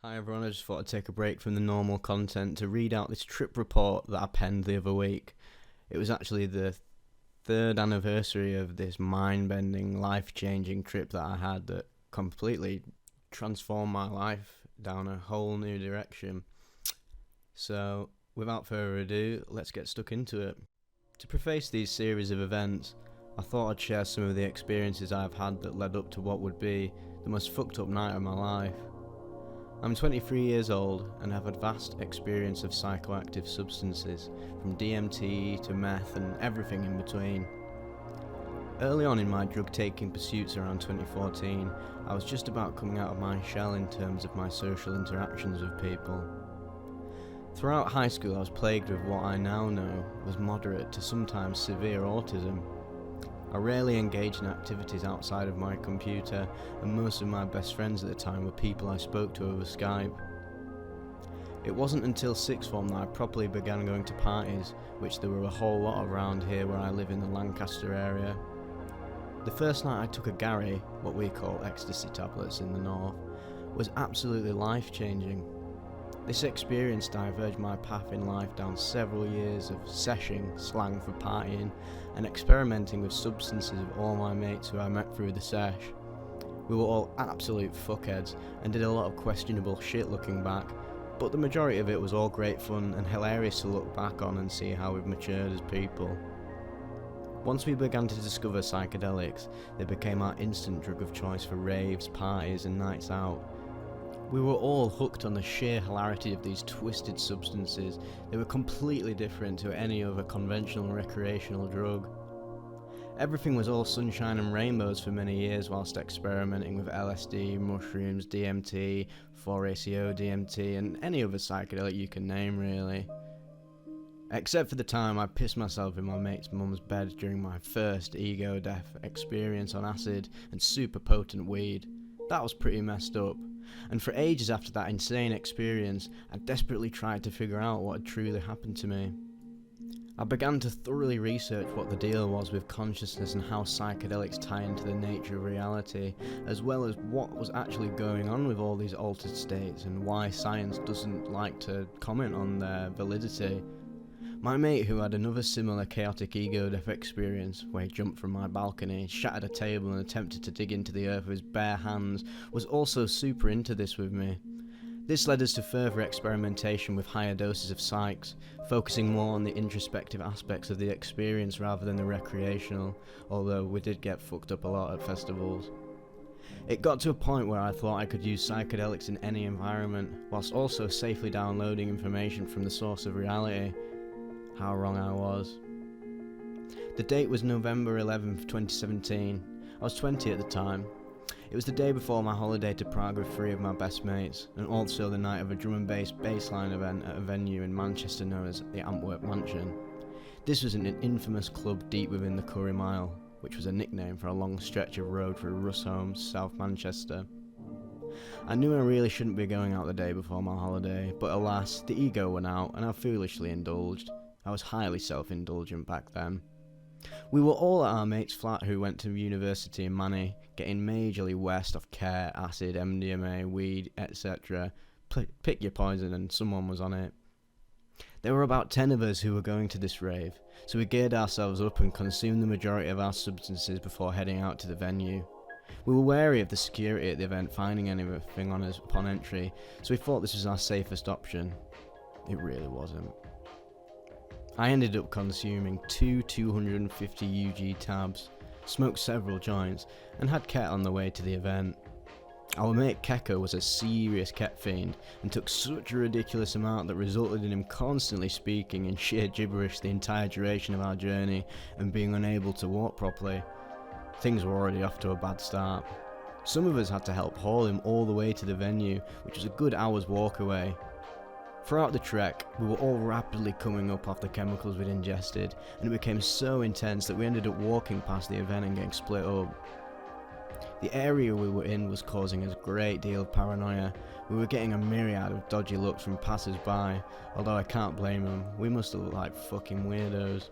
Hi everyone, I just thought I'd take a break from the normal content to read out this trip report that I penned the other week. It was actually the third anniversary of this mind-bending, life-changing trip that I had that completely transformed my life down a whole new direction. So, without further ado, let's get stuck into it. To preface these series of events, I thought I'd share some of the experiences I've had that led up to what would be the most fucked up night of my life. I'm 23 years old and have had vast experience of psychoactive substances, from DMT to meth and everything in between. Early on in my drug-taking pursuits around 2014, I was just about coming out of my shell in terms of my social interactions with people. Throughout high school I was plagued with what I now know was moderate to sometimes severe autism. I rarely engaged in activities outside of my computer, and most of my best friends at the time were people I spoke to over Skype. It wasn't until sixth form that I properly began going to parties, which there were a whole lot around here where I live in the Lancaster area. The first night I took a Gary, what we call ecstasy tablets in the north, was absolutely life-changing. This experience diverged my path in life down several years of seshing, slang for partying, and experimenting with substances with all my mates who I met through the sesh. We were all absolute fuckheads and did a lot of questionable shit looking back, but the majority of it was all great fun and hilarious to look back on and see how we've matured as people. Once we began to discover psychedelics, they became our instant drug of choice for raves, parties and nights out. We were all hooked on the sheer hilarity of these twisted substances. They were completely different to any other conventional recreational drug. Everything was all sunshine and rainbows for many years whilst experimenting with LSD, mushrooms, DMT, 4-ACO DMT and any other psychedelic you can name really. Except for the time I pissed myself in my mate's mum's bed during my first ego death experience on acid and super potent weed. That was pretty messed up. And for ages after that insane experience, I desperately tried to figure out what had truly happened to me. I began to thoroughly research what the deal was with consciousness and how psychedelics tie into the nature of reality, as well as what was actually going on with all these altered states and why science doesn't like to comment on their validity. My mate, who had another similar chaotic ego death experience, where he jumped from my balcony, shattered a table and attempted to dig into the earth with his bare hands, was also super into this with me. This led us to further experimentation with higher doses of psychs, focusing more on the introspective aspects of the experience rather than the recreational, although we did get fucked up a lot at festivals. It got to a point where I thought I could use psychedelics in any environment, whilst also safely downloading information from the source of reality. How wrong I was. The date was November 11th, 2017. I was 20 at the time. It was the day before my holiday to Prague with three of my best mates, and also the night of a drum and bass bassline event at a venue in Manchester known as the Antwerp Mansion. This was an infamous club deep within the Curry Mile, which was a nickname for a long stretch of road through Rusholme, South Manchester. I knew I really shouldn't be going out the day before my holiday, but alas, the ego went out and I foolishly indulged. I was highly self-indulgent back then. We were all at our mate's flat who went to university in Manny, getting majorly west off care, acid, MDMA, weed, etc. Pick your poison and someone was on it. There were about 10 of us who were going to this rave, so we geared ourselves up and consumed the majority of our substances before heading out to the venue. We were wary of the security at the event finding anything on us upon entry, so we thought this was our safest option. It really wasn't. I ended up consuming two 250 UG tabs, smoked several joints, and had Ket on the way to the event. Our mate Keko was a serious Ket fiend, and took such a ridiculous amount that resulted in him constantly speaking in sheer gibberish the entire duration of our journey, and being unable to walk properly. Things were already off to a bad start. Some of us had to help haul him all the way to the venue, which was a good hour's walk away. Throughout the trek, we were all rapidly coming up off the chemicals we'd ingested, and it became so intense that we ended up walking past the event and getting split up. The area we were in was causing us a great deal of paranoia. We were getting a myriad of dodgy looks from passers-by, although I can't blame them, we must have looked like fucking weirdos.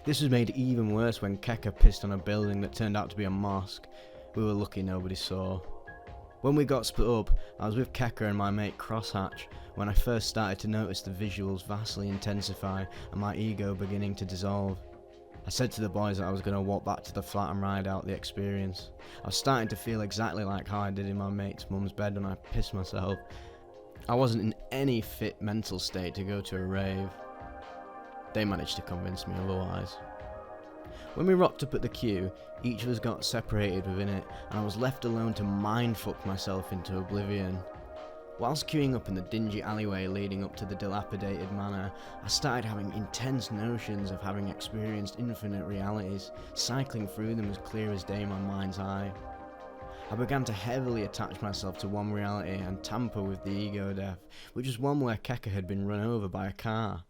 This was made even worse when Keka pissed on a building that turned out to be a mosque. We were lucky nobody saw. When we got split up, I was with Keka and my mate Crosshatch when I first started to notice the visuals vastly intensify and my ego beginning to dissolve. I said to the boys that I was going to walk back to the flat and ride out the experience. I was starting to feel exactly like how I did in my mate's mum's bed when I pissed myself. I wasn't in any fit mental state to go to a rave. They managed to convince me otherwise. When we rocked up at the queue, each of us got separated within it, and I was left alone to mindfuck myself into oblivion. Whilst queuing up in the dingy alleyway leading up to the dilapidated manor, I started having intense notions of having experienced infinite realities, cycling through them as clear as day in my mind's eye. I began to heavily attach myself to one reality and tamper with the ego death, which was one where Keka had been run over by a car.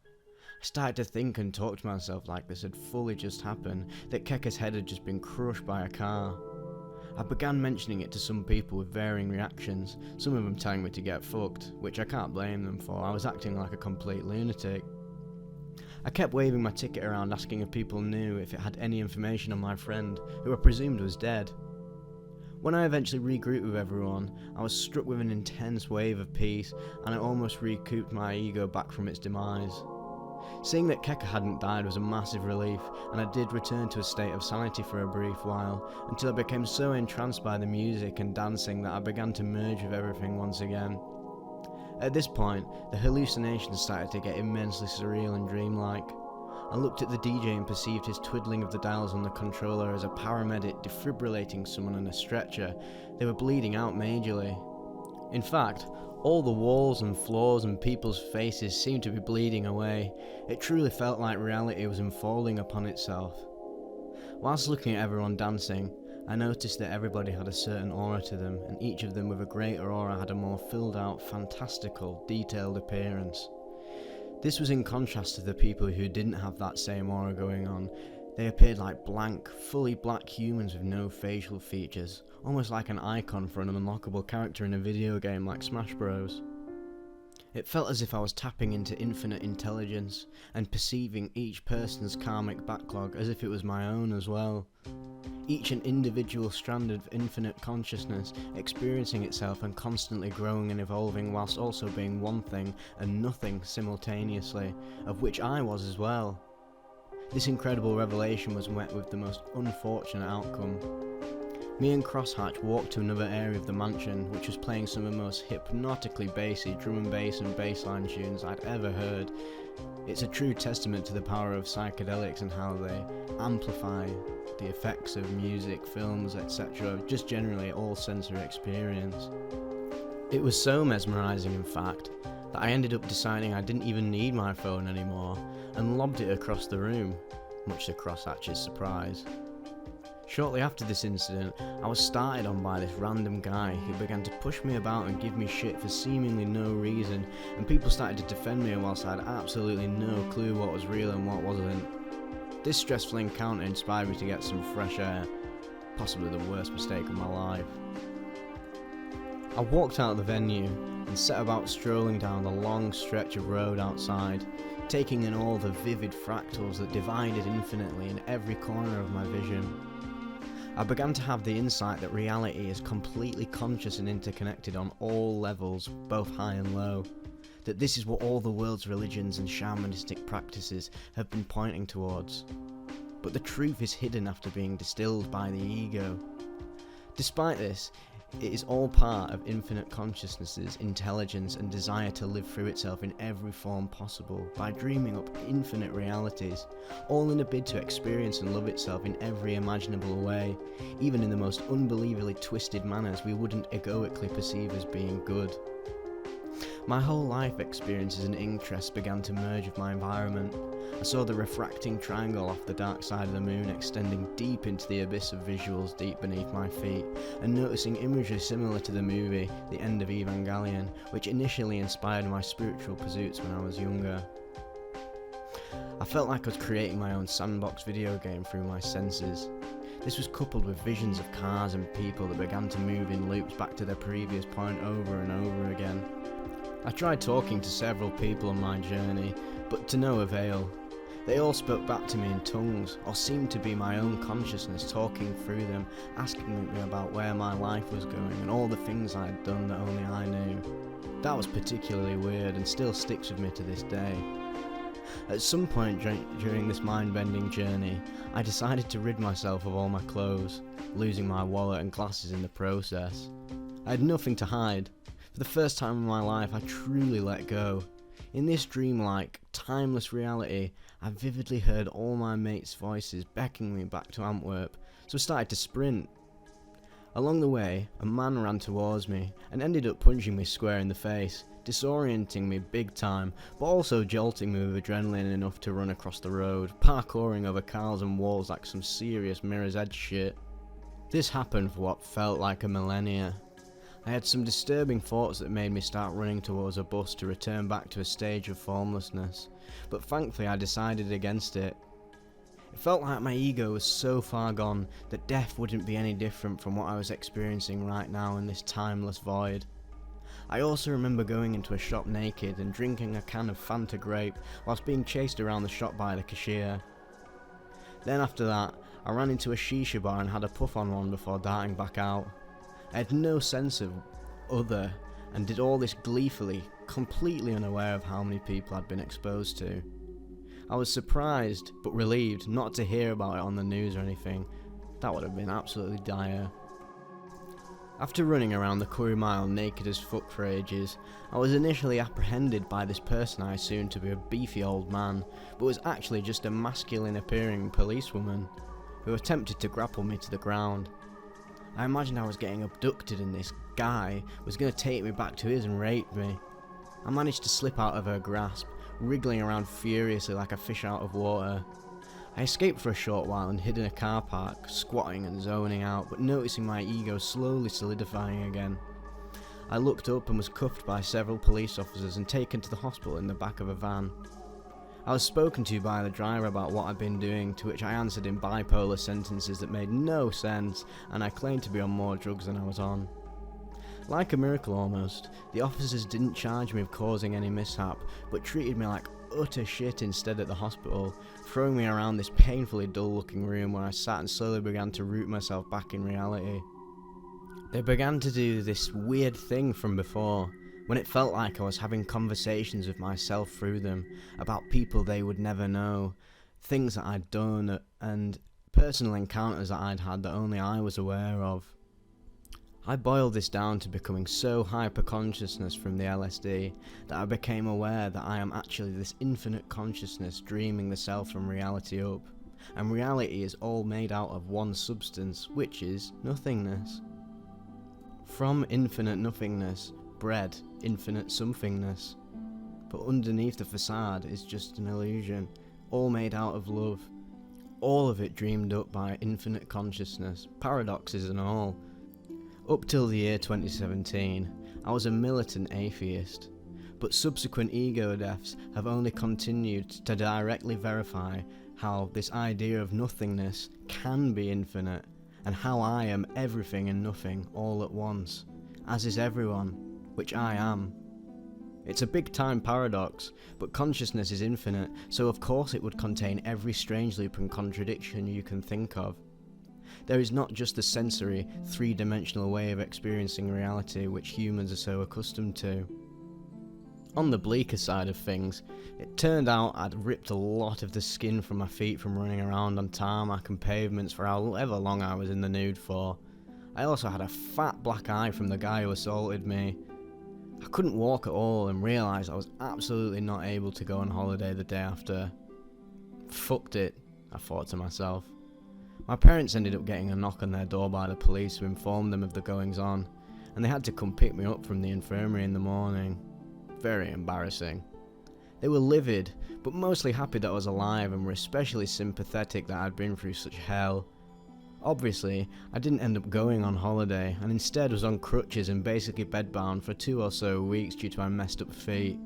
I started to think and talk to myself like this had fully just happened, that Keka's head had just been crushed by a car. I began mentioning it to some people with varying reactions, some of them telling me to get fucked, which I can't blame them for. I was acting like a complete lunatic. I kept waving my ticket around asking if people knew if it had any information on my friend, who I presumed was dead. When I eventually regrouped with everyone, I was struck with an intense wave of peace, and I almost recouped my ego back from its demise. Seeing that Keka hadn't died was a massive relief, and I did return to a state of sanity for a brief while, until I became so entranced by the music and dancing that I began to merge with everything once again. At this point, the hallucinations started to get immensely surreal and dreamlike. I looked at the DJ and perceived his twiddling of the dials on the controller as a paramedic defibrillating someone on a stretcher. They were bleeding out majorly. In fact, all the walls and floors and people's faces seemed to be bleeding away. It truly felt like reality was unfolding upon itself. Whilst looking at everyone dancing, I noticed that everybody had a certain aura to them, and each of them with a greater aura had a more filled out, fantastical, detailed appearance. This was in contrast to the people who didn't have that same aura going on. They appeared like blank, fully black humans with no facial features, almost like an icon for an unlockable character in a video game like Smash Bros. It felt as if I was tapping into infinite intelligence, and perceiving each person's karmic backlog as if it was my own as well. Each an individual strand of infinite consciousness, experiencing itself and constantly growing and evolving whilst also being one thing and nothing simultaneously, of which I was as well. This incredible revelation was met with the most unfortunate outcome. Me and Crosshatch walked to another area of the mansion, which was playing some of the most hypnotically bassy drum and bass and bassline tunes I'd ever heard. It's a true testament to the power of psychedelics and how they amplify the effects of music, films, etc., just generally all sensory experience. It was so mesmerising, in fact, that I ended up deciding I didn't even need my phone anymore, and lobbed it across the room, much to Crosshatch's surprise. Shortly after this incident, I was started on by this random guy who began to push me about and give me shit for seemingly no reason, and people started to defend me whilst I had absolutely no clue what was real and what wasn't. This stressful encounter inspired me to get some fresh air, possibly the worst mistake of my life. I walked out of the venue and set about strolling down the long stretch of road outside, taking in all the vivid fractals that divided infinitely in every corner of my vision. I began to have the insight that reality is completely conscious and interconnected on all levels, both high and low. That this is what all the world's religions and shamanistic practices have been pointing towards. But the truth is hidden after being distilled by the ego. Despite this, it is all part of infinite consciousness's intelligence and desire to live through itself in every form possible by dreaming up infinite realities, all in a bid to experience and love itself in every imaginable way, even in the most unbelievably twisted manners we wouldn't egoically perceive as being good. My whole life experiences and interests began to merge with my environment. I saw the refracting triangle off the dark side of the moon extending deep into the abyss of visuals deep beneath my feet, and noticing imagery similar to the movie The End of Evangelion, which initially inspired my spiritual pursuits when I was younger. I felt like I was creating my own sandbox video game through my senses. This was coupled with visions of cars and people that began to move in loops back to their previous point over and over again. I tried talking to several people on my journey, but to no avail. They all spoke back to me in tongues, or seemed to be my own consciousness talking through them, asking me about where my life was going and all the things I had done that only I knew. That was particularly weird and still sticks with me to this day. At some point during this mind-bending journey, I decided to rid myself of all my clothes, losing my wallet and glasses in the process. I had nothing to hide. For the first time in my life, I truly let go. In this dreamlike, timeless reality, I vividly heard all my mates' voices beckoning me back to Antwerp, so I started to sprint. Along the way, a man ran towards me and ended up punching me square in the face, disorienting me big time, but also jolting me with adrenaline enough to run across the road, parkouring over cars and walls like some serious Mirror's Edge shit. This happened for what felt like a millennia. I had some disturbing thoughts that made me start running towards a bus to return back to a stage of formlessness, but thankfully I decided against it. It felt like my ego was so far gone that death wouldn't be any different from what I was experiencing right now in this timeless void. I also remember going into a shop naked and drinking a can of Fanta grape whilst being chased around the shop by the cashier. Then after that, I ran into a shisha bar and had a puff on one before darting back out. I had no sense of other and did all this gleefully, completely unaware of how many people I'd been exposed to. I was surprised, but relieved not to hear about it on the news or anything. That would have been absolutely dire. After running around the Curry Mile naked as fuck for ages, I was initially apprehended by this person I assumed to be a beefy old man, but was actually just a masculine appearing policewoman, who attempted to grapple me to the ground. I imagined I was getting abducted and this guy was going to take me back to his and rape me. I managed to slip out of her grasp, wriggling around furiously like a fish out of water. I escaped for a short while and hid in a car park, squatting and zoning out, but noticing my ego slowly solidifying again. I looked up and was cuffed by several police officers and taken to the hospital in the back of a van. I was spoken to by the driver about what I'd been doing, to which I answered in bipolar sentences that made no sense, and I claimed to be on more drugs than I was on. Like a miracle almost, the officers didn't charge me with causing any mishap, but treated me like utter shit instead at the hospital, throwing me around this painfully dull looking room where I sat and slowly began to root myself back in reality. They began to do this weird thing from before, when it felt like I was having conversations with myself through them, about people they would never know, things that I'd done, and personal encounters that I'd had that only I was aware of. I boiled this down to becoming so hyper-consciousness from the LSD that I became aware that I am actually this infinite consciousness dreaming the self from reality up, and reality is all made out of one substance, which is nothingness. From infinite nothingness bred infinite somethingness, but underneath the facade is just an illusion, all made out of love, all of it dreamed up by infinite consciousness, paradoxes and all. Up till the year 2017, I was a militant atheist, but subsequent ego deaths have only continued to directly verify how this idea of nothingness can be infinite, and how I am everything and nothing all at once, as is everyone, which I am. It's a big time paradox, but consciousness is infinite, so of course it would contain every strange loop and contradiction you can think of. There is not just the sensory, three-dimensional way of experiencing reality which humans are so accustomed to. On the bleaker side of things, it turned out I'd ripped a lot of the skin from my feet from running around on tarmac and pavements for however long I was in the nude for. I also had a fat black eye from the guy who assaulted me. I couldn't walk at all and realised I was absolutely not able to go on holiday the day after. Fucked it, I thought to myself. My parents ended up getting a knock on their door by the police to inform them of the goings on, and they had to come pick me up from the infirmary in the morning. Very embarrassing. They were livid, but mostly happy that I was alive and were especially sympathetic that I'd been through such hell. Obviously, I didn't end up going on holiday, and instead was on crutches and basically bedbound for 2 or so weeks due to my messed up feet.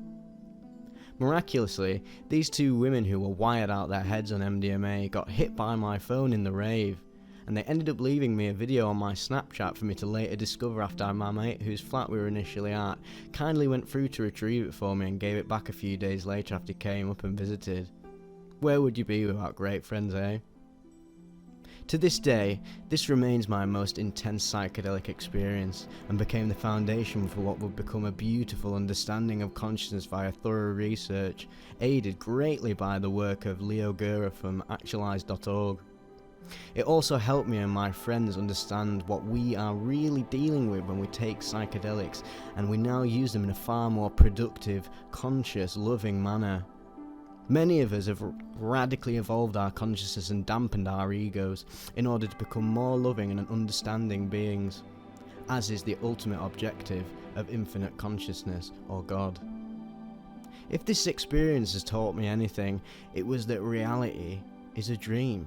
Miraculously, these two women who were wired out their heads on MDMA got hit by my phone in the rave, and they ended up leaving me a video on my Snapchat for me to later discover after my mate, whose flat we were initially at, kindly went through to retrieve it for me and gave it back a few days later after he came up and visited. Where would you be without great friends, eh? To this day, this remains my most intense psychedelic experience and became the foundation for what would become a beautiful understanding of consciousness via thorough research, aided greatly by the work of Leo Gura from actualize.org. It also helped me and my friends understand what we are really dealing with when we take psychedelics, and we now use them in a far more productive, conscious, loving manner. Many of us have radically evolved our consciousness and dampened our egos in order to become more loving and understanding beings, as is the ultimate objective of infinite consciousness, or God. If this experience has taught me anything, it was that reality is a dream.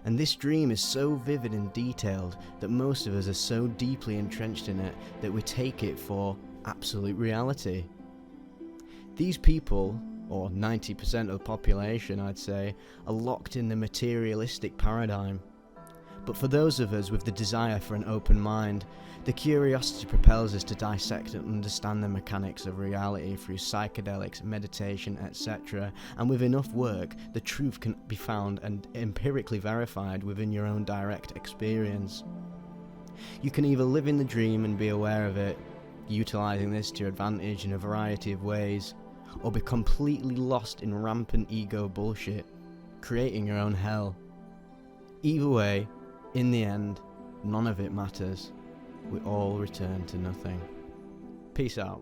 And this dream is so vivid and detailed that most of us are so deeply entrenched in it that we take it for absolute reality. These people, or 90% of the population I'd say, are locked in the materialistic paradigm. But for those of us with the desire for an open mind, the curiosity propels us to dissect and understand the mechanics of reality through psychedelics, meditation, etc. And with enough work, the truth can be found and empirically verified within your own direct experience. You can either live in the dream and be aware of it, utilising this to your advantage in a variety of ways, or be completely lost in rampant ego bullshit, creating your own hell. Either way, in the end, none of it matters. We all return to nothing. Peace out.